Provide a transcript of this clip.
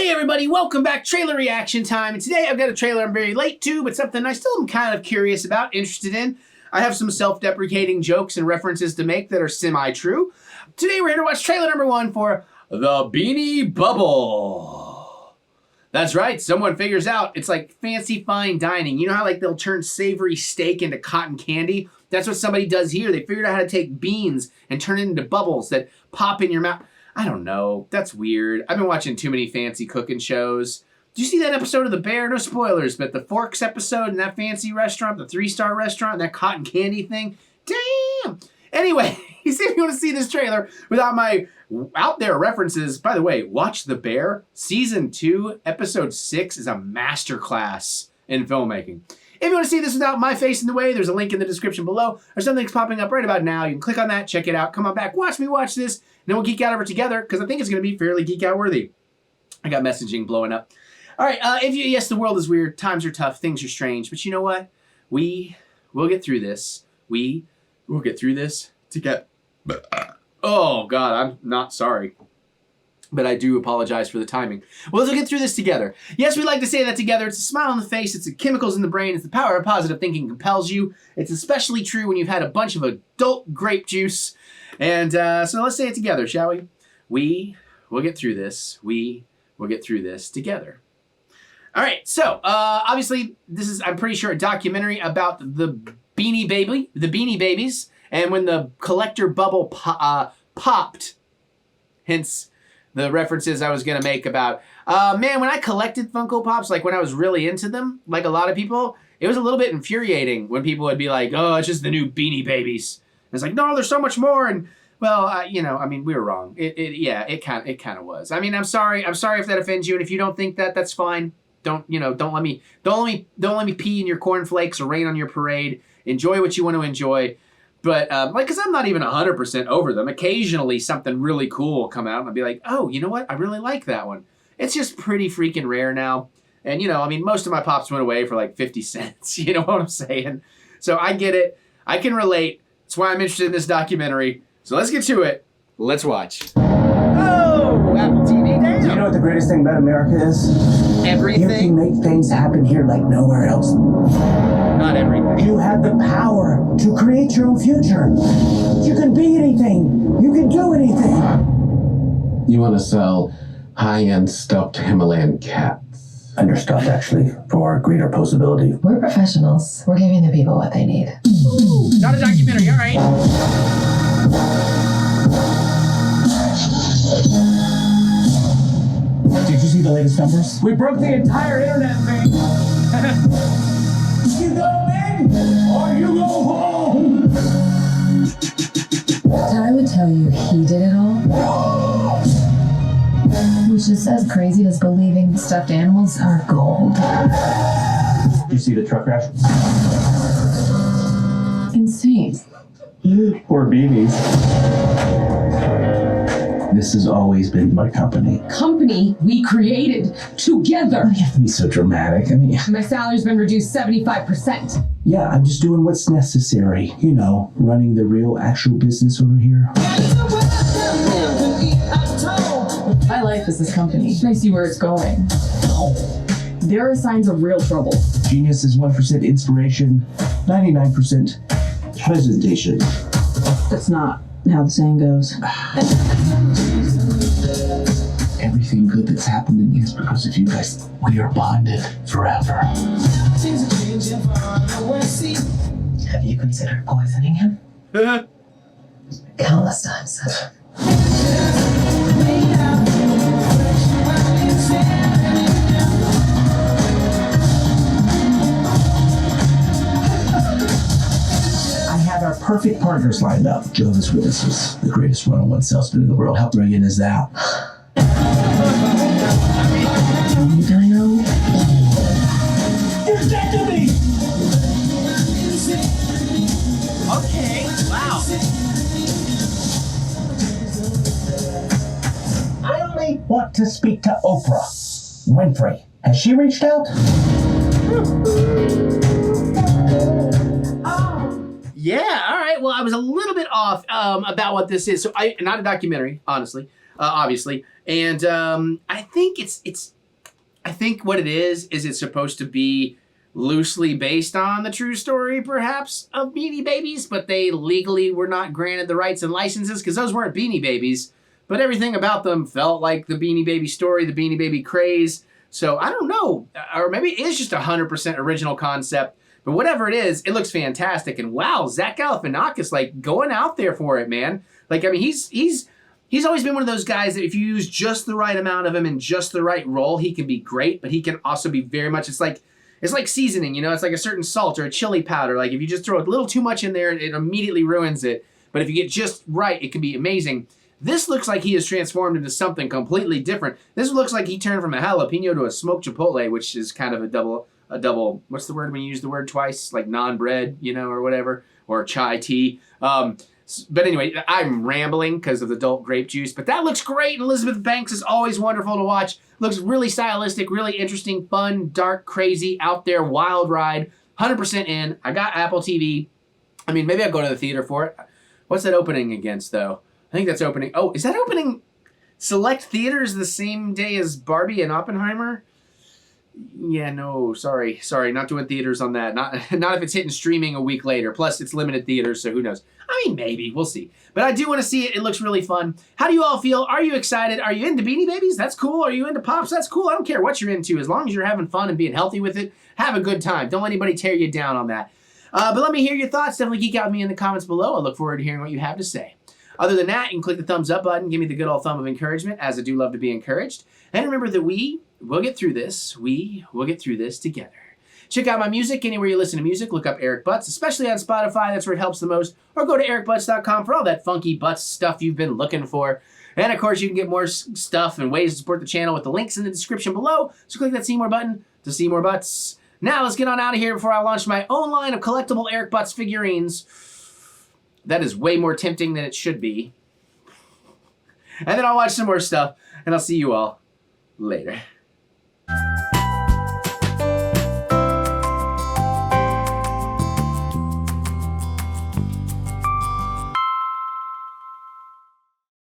Hey everybody, welcome back. Trailer reaction time. And today I've got a trailer I'm very late to, but something I still am kind of curious about, interested in. I have some self-deprecating jokes and references to make that are semi-true. Today we're here to watch trailer number 1 for The Beanie Bubble. That's right, someone figures out it's like fancy fine dining. You know how like they'll turn savory steak into cotton candy? That's what somebody does here. They figured out how to take beans and turn it into bubbles that pop in your mouth. I don't know. That's weird. I've been watching too many fancy cooking shows. Did you see that episode of The Bear? No spoilers, but the Forks episode in that fancy restaurant, the 3-star restaurant, that cotton candy thing? Damn! Anyway, if you want to see this trailer without my out there references, by the way, watch The Bear. Season 2, episode 6 is a masterclass in filmmaking. If you want to see this without my face in the way, there's a link in the description below, or something's popping up right about now. You can click on that, check it out, come on back, watch me watch this, and then we'll geek out over together, because I think it's going to be fairly geek out worthy. I got messaging blowing up. All right, yes, the world is weird, times are tough, things are strange, but you know what? We will get through this. We will get through this together. Oh, God, I'm not sorry. But I do apologize for the timing. Well, let's get through this together. Yes, we like to say that together. It's a smile on the face. It's the chemicals in the brain. It's the power of positive thinking compels you. It's especially true when you've had a bunch of adult grape juice. And so let's say it together, shall we? We will get through this. We will get through this together. All right. So obviously, this is, I'm pretty sure, a documentary about the Beanie Babies. And when the collector bubble popped, hence the references I was going to make about, man, when I collected Funko Pops, like when I was really into them, like a lot of people, it was a little bit infuriating when people would be like, oh, it's just the new Beanie Babies. And it's like, no, there's so much more. And well, you know, I mean, we were wrong. It kind of was. I mean, I'm sorry if that offends you. And if you don't think that, that's fine. Don't let me pee in your cornflakes or rain on your parade. Enjoy what you want to enjoy. But, because I'm not even 100% over them. Occasionally, something really cool will come out, and I'll be like, oh, you know what? I really like that one. It's just pretty freaking rare now. And, you know, I mean, most of my Pops went away for like 50 cents. You know what I'm saying? So I get it. I can relate. That's why I'm interested in this documentary. So let's get to it. Let's watch. Oh, Apple TV, damn. Do you know what the greatest thing about America is? Everything? You can make things happen here like nowhere else. Not everything. You have the power to create your own future. You can be anything. You can do anything. You want to sell high-end stuffed Himalayan cats. Understuffed, actually, for greater posability. We're professionals. We're giving the people what they need. Ooh, not a documentary, all right. Did you see the latest numbers? We broke the entire internet thing. You go in or you go home. I would tell you he did it all. Which is as crazy as believing stuffed animals are gold. You see the truck crash? Insane. Poor beanies. This has always been my company. Company we created together. You have to be so dramatic. I mean, My salary's been reduced 75%. yeah, I'm just doing what's necessary. You know, running the real, actual business over here. My life is this company. I see where it's going. There are signs of real trouble. Genius is 1% inspiration, 99% presentation. That's not how the saying goes. Everything good that's happened to me is because of you guys. We are bonded forever. Have you considered poisoning him? Countless times. Our perfect partners lined up. Jehovah's Witnesses, the greatest one-on-one salesman in the world. How brilliant is that? I know. You're dead to me! Okay, wow. I only want to speak to Oprah Winfrey. Has she reached out? Yeah, all right. Well, I was a little bit off about what this is. So, not a documentary, honestly, obviously. And I think it's I think what it is it's supposed to be loosely based on the true story, perhaps, of Beanie Babies, but they legally were not granted the rights and licenses because those weren't Beanie Babies. But everything about them felt like the Beanie Baby story, the Beanie Baby craze. So I don't know, or maybe it is just 100% original concept. But whatever it is, it looks fantastic. And wow, Zach Galifianakis, like, going out there for it, man. Like, I mean, he's always been one of those guys that if you use just the right amount of him in just the right role, he can be great. But he can also be very much, it's like seasoning, you know? It's like a certain salt or a chili powder. Like, if you just throw a little too much in there, it immediately ruins it. But if you get just right, it can be amazing. This looks like he has transformed into something completely different. This looks like he turned from a jalapeno to a smoked chipotle, which is kind of a double, what's the word when you use the word twice? Like non-bread, you know, or whatever, or chai tea. But anyway, I'm rambling because of the adult grape juice, but that looks great. And Elizabeth Banks is always wonderful to watch. Looks really stylistic, really interesting, fun, dark, crazy, out there, wild ride. 100% in. I got Apple TV. I mean, maybe I'll go to the theater for it. What's that opening against, though? I think that's opening. Oh, is that opening select theaters the same day as Barbie and Oppenheimer? Yeah, no, sorry, not doing theaters on that. Not if it's hitting streaming a week later. Plus, it's limited theaters, so who knows? I mean, maybe. We'll see. But I do want to see it. It looks really fun. How do you all feel? Are you excited? Are you into Beanie Babies? That's cool. Are you into Pops? That's cool. I don't care what you're into. As long as you're having fun and being healthy with it, have a good time. Don't let anybody tear you down on that. But let me hear your thoughts. Definitely geek out with me in the comments below. I look forward to hearing what you have to say. Other than that, you can click the thumbs up button. Give me the good old thumb of encouragement, as I do love to be encouraged. And remember that we will get through this. We will get through this together. Check out my music anywhere you listen to music. Look up Eric Butts, especially on Spotify. That's where it helps the most. Or go to ericbutts.com for all that funky butts stuff you've been looking for. And, of course, you can get more stuff and ways to support the channel with the links in the description below. So click that see more button to see more butts. Now let's get on out of here before I launch my own line of collectible Eric Butts figurines. That is way more tempting than it should be. And then I'll watch some more stuff, and I'll see you all later.